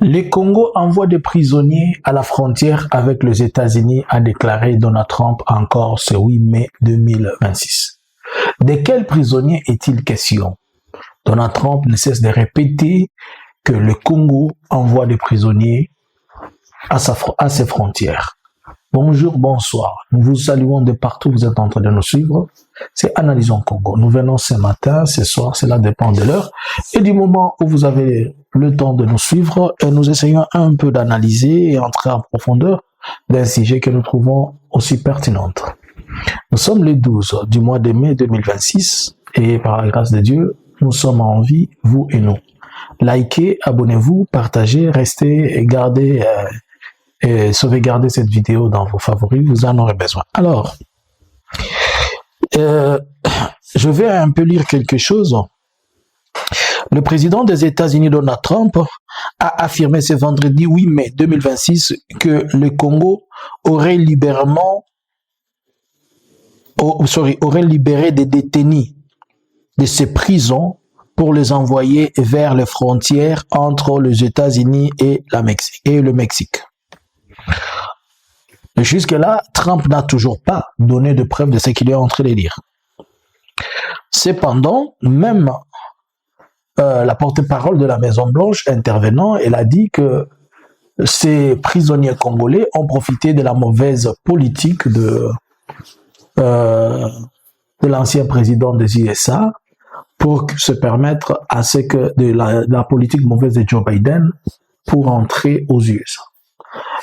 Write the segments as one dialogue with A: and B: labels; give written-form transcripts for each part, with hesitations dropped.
A: Les Congo envoient des prisonniers à la frontière avec les États-Unis, a déclaré Donald Trump encore ce 8 mai 2026. De quels prisonniers est-il question? Donald Trump ne cesse de répéter que le Congo envoie des prisonniers à ses frontières. Bonjour, bonsoir. Nous vous saluons de partout où vous êtes en train de nous suivre. C'est Analysons Congo. Nous venons ce matin, ce soir, cela dépend de l'heure et du moment où vous avez le temps de nous suivre et nous essayons un peu d'analyser et entrer en profondeur d'un sujet que nous trouvons aussi pertinent. Nous sommes le 12 du mois de mai 2026 et par la grâce de Dieu, nous sommes en vie, vous et nous. Likez, abonnez-vous, partagez, restez et gardez et sauvegardez cette vidéo dans vos favoris, vous en aurez besoin. Alors, je vais un peu lire quelque chose. Le président des États-Unis, Donald Trump, a affirmé ce vendredi 8 mai 2026 que le Congo aurait libéré des détenus de ses prisons pour les envoyer vers les frontières entre les États-Unis et le Mexique. Jusque-là, Trump n'a toujours pas donné de preuve de ce qu'il est en train de dire. Cependant, même la porte-parole de la Maison-Blanche intervenant, elle a dit que ces prisonniers congolais ont profité de la mauvaise politique de l'ancien président des USA pour se permettre à ce que de la politique mauvaise de Joe Biden pour entrer aux USA.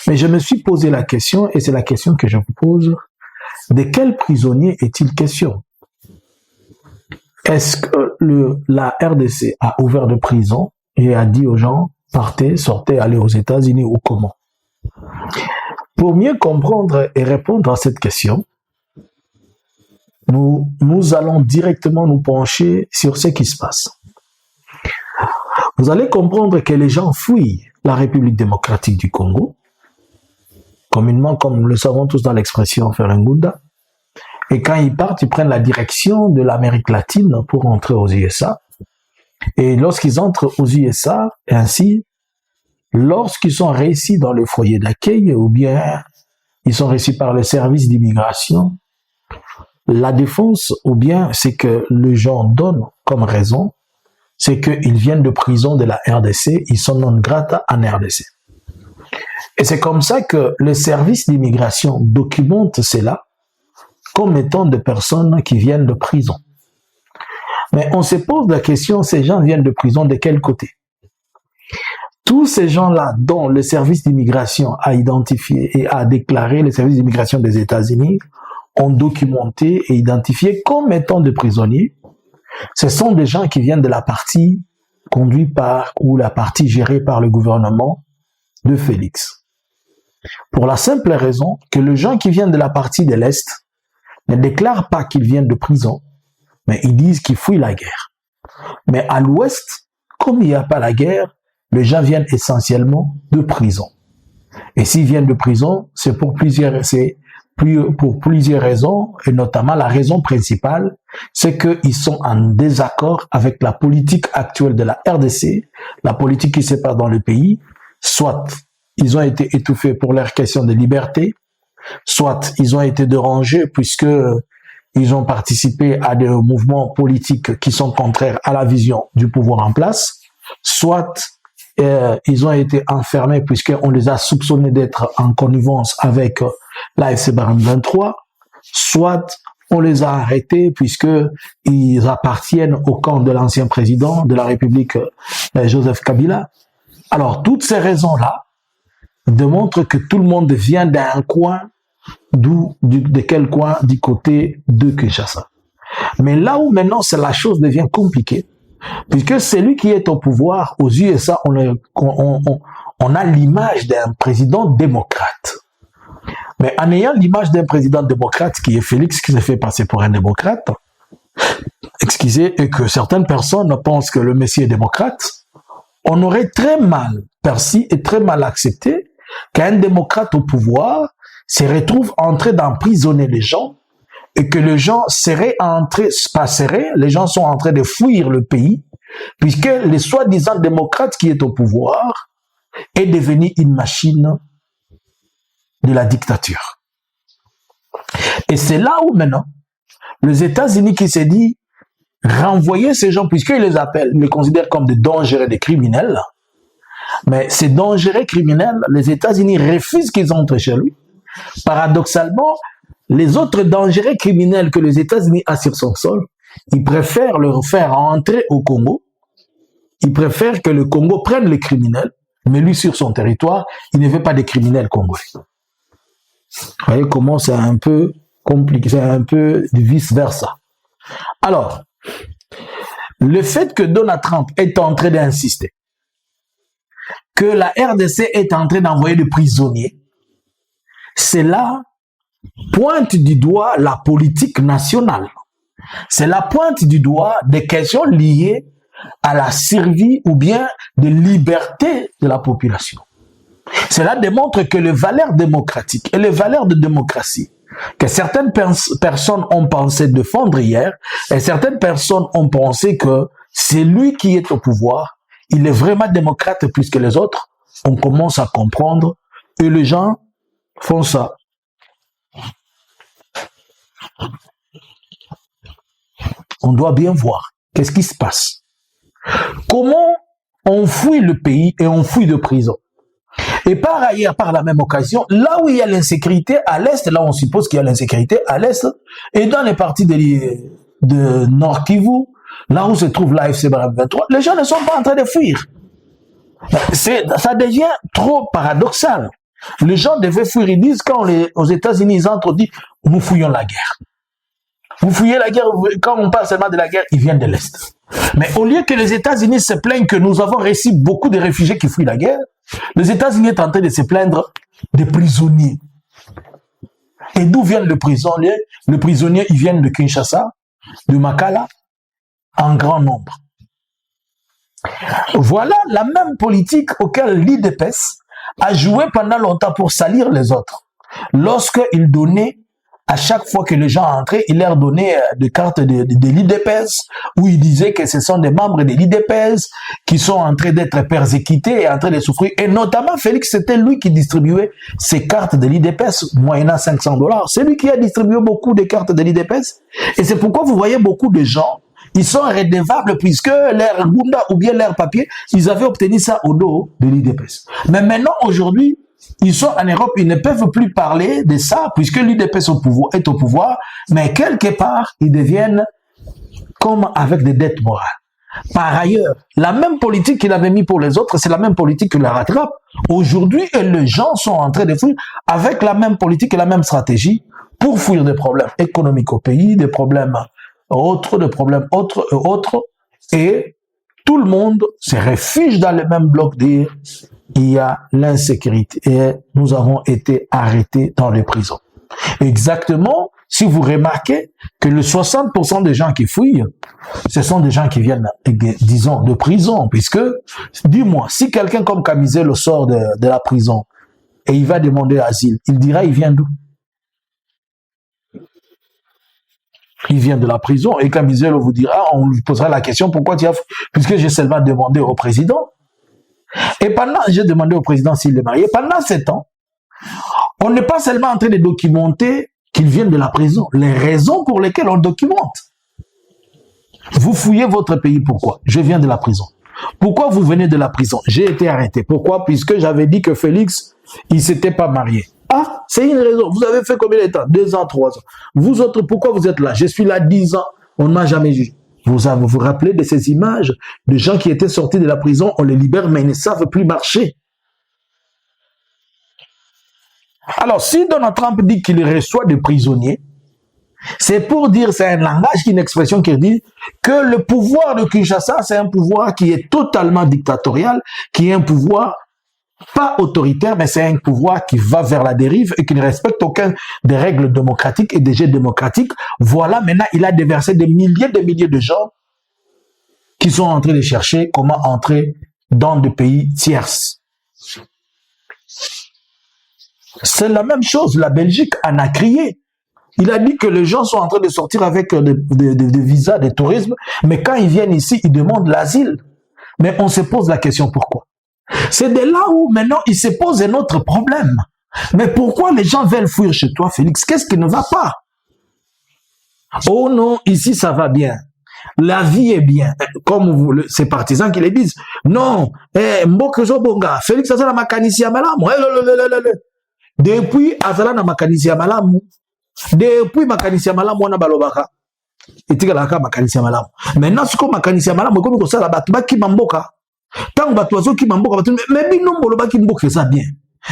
A: Mais je me suis posé la question, et c'est la question que je vous pose, de quel prisonnier est-il question? Est-ce que la RDC a ouvert de prison et a dit aux gens, partez, sortez, allez aux États-Unis ou comment? Pour mieux comprendre et répondre à cette question, nous allons directement nous pencher sur ce qui se passe. Vous allez comprendre que les gens fuient la République démocratique du Congo, communément, comme nous le savons tous dans l'expression Ferengunda, et quand ils partent, ils prennent la direction de l'Amérique latine pour entrer aux USA. Et lorsqu'ils entrent aux USA, ainsi, lorsqu'ils sont réussis dans le foyer d'accueil, ou bien ils sont réussis par le service d'immigration, la défense, ou bien c'est que les gens donnent comme raison, c'est qu'ils viennent de prison de la RDC, ils sont non grata en RDC. Et c'est comme ça que le service d'immigration documente cela comme étant des personnes qui viennent de prison. Mais on se pose la question, ces gens viennent de prison de quel côté? Tous ces gens-là dont le service d'immigration a identifié et a déclaré, le service d'immigration des États-Unis, ont documenté et identifié comme étant des prisonniers, ce sont des gens qui viennent de la partie conduite par ou la partie gérée par le gouvernement de Félix. Pour la simple raison que les gens qui viennent de la partie de l'Est ne déclarent pas qu'ils viennent de prison, mais ils disent qu'ils fuient la guerre. Mais à l'Ouest, comme il n'y a pas la guerre, les gens viennent essentiellement de prison. Et s'ils viennent de prison, c'est pour plusieurs raisons, et notamment la raison principale, c'est qu'ils sont en désaccord avec la politique actuelle de la RDC, la politique qui se passe dans le pays, soit ils ont été étouffés pour leurs questions de liberté, soit ils ont été dérangés puisque ils ont participé à des mouvements politiques qui sont contraires à la vision du pouvoir en place, soit ils ont été enfermés puisqu'on les a soupçonnés d'être en connivence avec l'AFC Barkhane 23, soit on les a arrêtés puisqu'ils appartiennent au camp de l'ancien président de la République, Joseph Kabila. Alors, toutes ces raisons-là démontrent que tout le monde vient d'un coin, de quel coin? Du côté de Kinshasa. Mais là où maintenant la chose devient compliquée, puisque celui qui est au pouvoir aux USA, on a l'image d'un président démocrate. Mais en ayant l'image d'un président démocrate qui est Félix, qui se fait passer pour un démocrate, excusez, et que certaines personnes pensent que le Messie est démocrate, on aurait très mal perçu et très mal accepté qu'un démocrate au pouvoir se retrouve en train d'emprisonner les gens et que les gens les gens sont en train de fuir le pays puisque les soi-disant démocrates qui est au pouvoir est devenu une machine de la dictature. Et c'est là où maintenant, les États-Unis qui s'est dit renvoyer ces gens, puisqu'ils les appellent, ils les considèrent comme des dangereux, des criminels, mais ces dangereux criminels, les États-Unis refusent qu'ils entrent chez lui. Paradoxalement, les autres dangereux criminels que les États-Unis ont sur son sol, ils préfèrent leur faire entrer au Congo. Ils préfèrent que le Congo prenne les criminels, mais lui, sur son territoire, il ne veut pas des criminels congolais. Vous voyez comment c'est un peu compliqué, c'est un peu vice-versa. Alors, le fait que Donald Trump est en train d'insister, que la RDC est en train d'envoyer des prisonniers, c'est là pointe du doigt la politique nationale. C'est la pointe du doigt des questions liées à la survie ou bien de liberté de la population. Cela démontre que les valeurs démocratiques et les valeurs de démocratie que certaines personnes ont pensé défendre hier, et certaines personnes ont pensé que c'est lui qui est au pouvoir, il est vraiment démocrate plus que les autres, on commence à comprendre et les gens font ça. On doit bien voir qu'est-ce qui se passe. Comment on fouille le pays et on fouille de prison. Et par ailleurs, par la même occasion, là où il y a l'insécurité à l'Est, là où on suppose qu'il y a l'insécurité à l'Est, et dans les parties de Nord Kivu, là où se trouve l'AFC Barab 23, les gens ne sont pas en train de fuir. Ça devient trop paradoxal. Les gens devaient fuir, ils disent quand aux États-Unis ils entrent, ils disent nous fouillons la guerre. Vous fouillez la guerre, quand on parle seulement de la guerre, ils viennent de l'Est. Mais au lieu que les États-Unis se plaignent que nous avons reçu beaucoup de réfugiés qui fuient la guerre, les États-Unis sont en train de se plaindre des prisonniers. Et d'où viennent les prisonniers? Les prisonniers, ils viennent de Kinshasa, de Makala, en grand nombre. Voilà la même politique auquel l'IDPS a joué pendant longtemps pour salir les autres. Lorsqu'il donnait, à chaque fois que les gens entraient, il leur donnait des cartes de l'IDPS où il disait que ce sont des membres de l'IDPS qui sont en train d'être persécutés et en train de souffrir. Et notamment, Félix, c'était lui qui distribuait ces cartes de l'IDPS moyennant $500. C'est lui qui a distribué beaucoup de cartes de l'IDPS. Et c'est pourquoi vous voyez beaucoup de gens, ils sont redevables puisque leur Gunda ou bien leur papier, ils avaient obtenu ça au dos de l'IDPS. Mais maintenant, aujourd'hui, ils sont en Europe, ils ne peuvent plus parler de ça, puisque l'UDPS est au pouvoir, mais quelque part, ils deviennent comme avec des dettes morales. Par ailleurs, la même politique qu'il avait mis pour les autres, c'est la même politique qui la rattrape. Aujourd'hui, les gens sont en train de fuir avec la même politique et la même stratégie pour fuir des problèmes économiques au pays, des problèmes autres, et tout le monde se réfugie dans le même bloc dire il y a l'insécurité et nous avons été arrêtés dans les prisons. Exactement, si vous remarquez que le 60% des gens qui fuient, ce sont des gens qui viennent, disons, de prison, puisque, dis-moi, si quelqu'un comme Kamizelo sort de la prison et il va demander asile, il dira il vient d'où? Il vient de la prison et Kamizelo vous dira, on lui posera la question pourquoi tu as fui? Puisque j'ai seulement demandé au président. Et pendant, j'ai demandé au président s'il est marié. Pendant 7 ans, on n'est pas seulement en train de documenter qu'il vient de la prison, les raisons pour lesquelles on documente. Vous fouillez votre pays, pourquoi? Je viens de la prison. Pourquoi vous venez de la prison? J'ai été arrêté. Pourquoi? Puisque j'avais dit que Félix, il ne s'était pas marié. Ah, c'est une raison. Vous avez fait combien de temps? 2 ans, 3 ans. Vous autres, pourquoi vous êtes là? Je suis là 10 ans. On ne m'a jamais jugé. Vous vous rappelez de ces images de gens qui étaient sortis de la prison, on les libère, mais ils ne savent plus marcher. Alors, si Donald Trump dit qu'il reçoit des prisonniers, c'est pour dire, c'est un langage, une expression qui dit que le pouvoir de Kinshasa, c'est un pouvoir qui est totalement dictatorial, qui est un pouvoir pas autoritaire, mais c'est un pouvoir qui va vers la dérive et qui ne respecte aucun des règles démocratiques et des jeux démocratiques. Voilà, maintenant, il a déversé des milliers de gens qui sont en train de chercher comment entrer dans des pays tierces. C'est la même chose, la Belgique en a crié. Il a dit que les gens sont en train de sortir avec des visas de tourisme, mais quand ils viennent ici, ils demandent l'asile. Mais on se pose la question pourquoi? C'est de là où maintenant il se pose un autre problème. Mais pourquoi les gens veulent fuir chez toi, Félix? Qu'est-ce qui ne va pas? Oh non, ici ça va bien. La vie est bien. Comme ces partisans qui le disent. Non, Mboke Zobonga, Félix Azala Makanisi Amalamu. Depuis Azala na Makanisi Amalamu, depuis Makanisi Amalamu, on a balobaka. Et tu as Makanisi Amalamu. Maintenant, ce que Makanisi Amalamu, comme ça, la batba qui m'amboka. Tant que batoizo qui m'amboka, mais binom boloba qui m'amboka ça bien.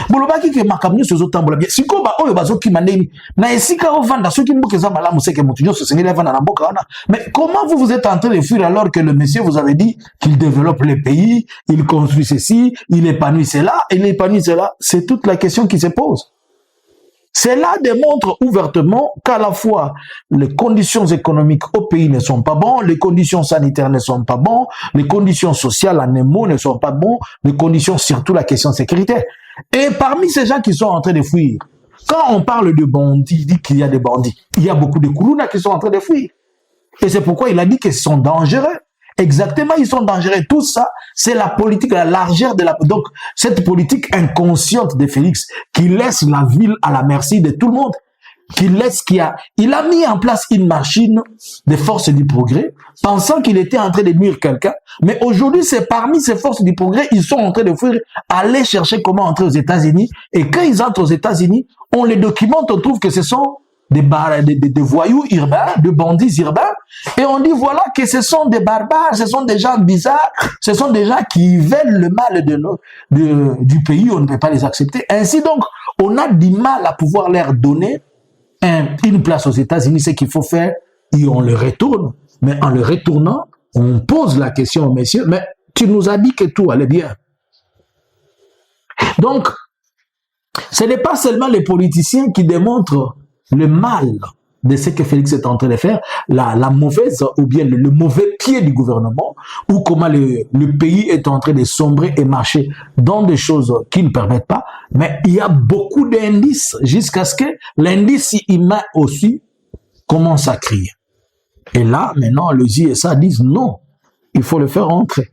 A: Bolobaki ke makamnyo sozo tambola bien. Siko ba oyo bazo ki mandeni. Na esika ovanda ceux qui m'amboka ça malamu c'est que mutunyo se sengeli vanda na mboka wana. Mais comment vous êtes en train de fuir alors que le monsieur vous avait dit qu'il développe le pays, il construit ceci, il épanouit cela, il épanouit cela? C'est toute la question qui se pose. Cela démontre ouvertement qu'à la fois les conditions économiques au pays ne sont pas bonnes, les conditions sanitaires ne sont pas bonnes, les conditions sociales en un mot ne sont pas bonnes, les conditions, surtout la question sécuritaire. Et parmi ces gens qui sont en train de fuir, quand on parle de bandits, il dit qu'il y a des bandits, il y a beaucoup de Koulouna qui sont en train de fuir. Et c'est pourquoi il a dit qu'ils sont dangereux. Exactement, ils sont dangereux. Tout ça, c'est la politique, la largeur de la... Donc, cette politique inconsciente de Félix qui laisse la ville à la merci de tout le monde, il a mis en place une machine des forces du progrès, pensant qu'il était en train de nuire quelqu'un. Mais aujourd'hui, c'est parmi ces forces du progrès, ils sont en train de fuir, aller chercher comment entrer aux États-Unis. Et quand ils entrent aux États-Unis, on les documente, on trouve que ce sont des voyous urbains, de bandits urbains, et on dit voilà que ce sont des barbares, ce sont des gens bizarres, ce sont des gens qui veulent le mal du pays, on ne peut pas les accepter. Ainsi donc, on a du mal à pouvoir leur donner une place aux États-Unis. Ce qu'il faut faire, et on le retourne, mais en le retournant, on pose la question au messieurs, mais tu nous as dit que tout allait bien. Donc, ce n'est pas seulement les politiciens qui démontrent le mal de ce que Félix est en train de faire, la mauvaise ou bien le mauvais pied du gouvernement, ou comment le pays est en train de sombrer et marcher dans des choses qui ne permettent pas, mais il y a beaucoup d'indices jusqu'à ce que l'indice humain aussi commence à crier. Et là, maintenant, le JSA disent non, il faut le faire rentrer.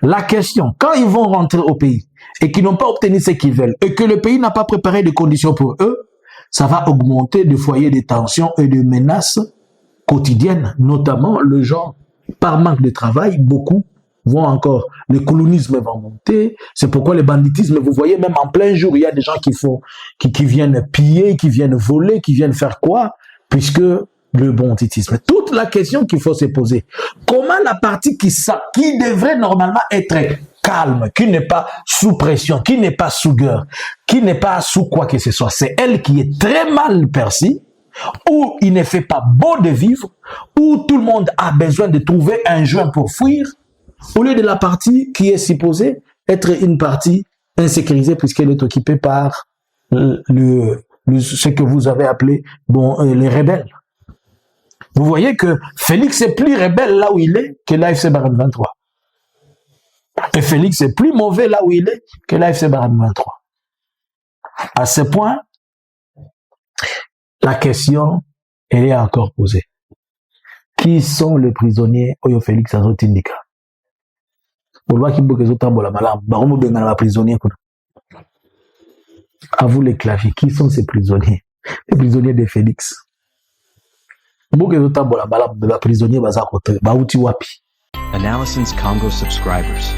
A: La question, quand ils vont rentrer au pays et qu'ils n'ont pas obtenu ce qu'ils veulent et que le pays n'a pas préparé des conditions pour eux, ça va augmenter des foyers de tensions et de menaces quotidiennes, notamment le genre, par manque de travail, beaucoup vont encore, le colonisme va monter, c'est pourquoi le banditisme, vous voyez, même en plein jour, il y a des gens qui viennent piller, qui viennent voler, qui viennent faire quoi, puisque le banditisme. Toute la question qu'il faut se poser, comment la partie qui devrait normalement être calme, qui n'est pas sous pression, qui n'est pas sous guerre, qui n'est pas sous quoi que ce soit, c'est elle qui est très mal perçue, où il ne fait pas beau de vivre, où tout le monde a besoin de trouver un joint pour fuir, au lieu de la partie qui est supposée être une partie insécurisée puisqu'elle est occupée par ce que vous avez appelé les rebelles. Vous voyez que Félix est plus rebelle là où il est que l'AFC Barème 23. Et Félix est plus mauvais là où il est que l'AFC Barème 23. À ce point, la question, elle est encore posée. Qui sont les prisonniers Oyo Félix Azotindika? À vous les claviers, qui sont ces prisonniers? Les prisonniers de Félix.
B: Analysins Congo subscribers.